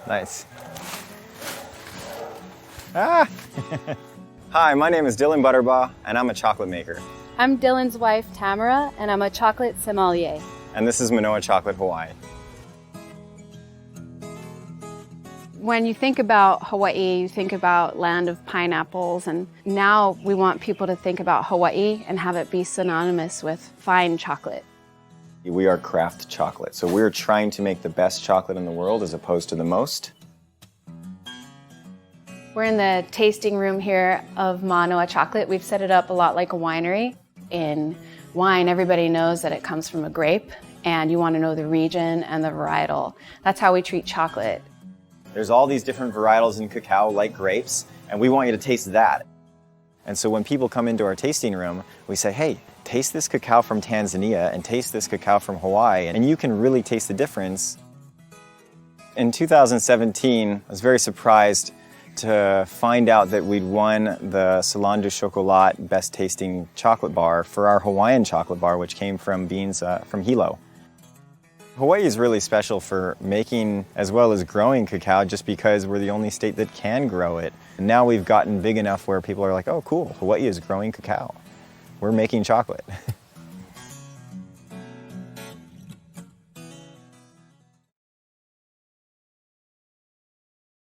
Nice. Ah! Hi, my name is Dylan Butterbaugh, and I'm a chocolate maker. I'm Dylan's wife, Tamara, and I'm a chocolate sommelier. And this is Manoa Chocolate, Hawaii. When you think about Hawaii, you think about land of pineapples, and now we want people to think about Hawaii and have it be synonymous with fine chocolate. We are craft chocolate, so we're trying to make the best chocolate in the world as opposed to the most. We're in the tasting room here of Manoa Chocolate. We've set it up a lot like a winery. In wine, everybody knows that it comes from a grape, and you want to know the region and the varietal. That's how we treat chocolate. There's all these different varietals in cacao, like grapes, and we want you to taste that. And so when people come into our tasting room, we say, hey, taste this cacao from Tanzania and taste this cacao from Hawaii, and you can really taste the difference. In 2017, I was very surprised to find out that we'd won the Salon du Chocolat Best Tasting Chocolate Bar for our Hawaiian Chocolate Bar, which came from beans from Hilo. Hawaii is really special for making as well as growing cacao just because we're the only state that can grow it. And now we've gotten big enough where people are like, oh cool, Hawaii is growing cacao. We're making chocolate.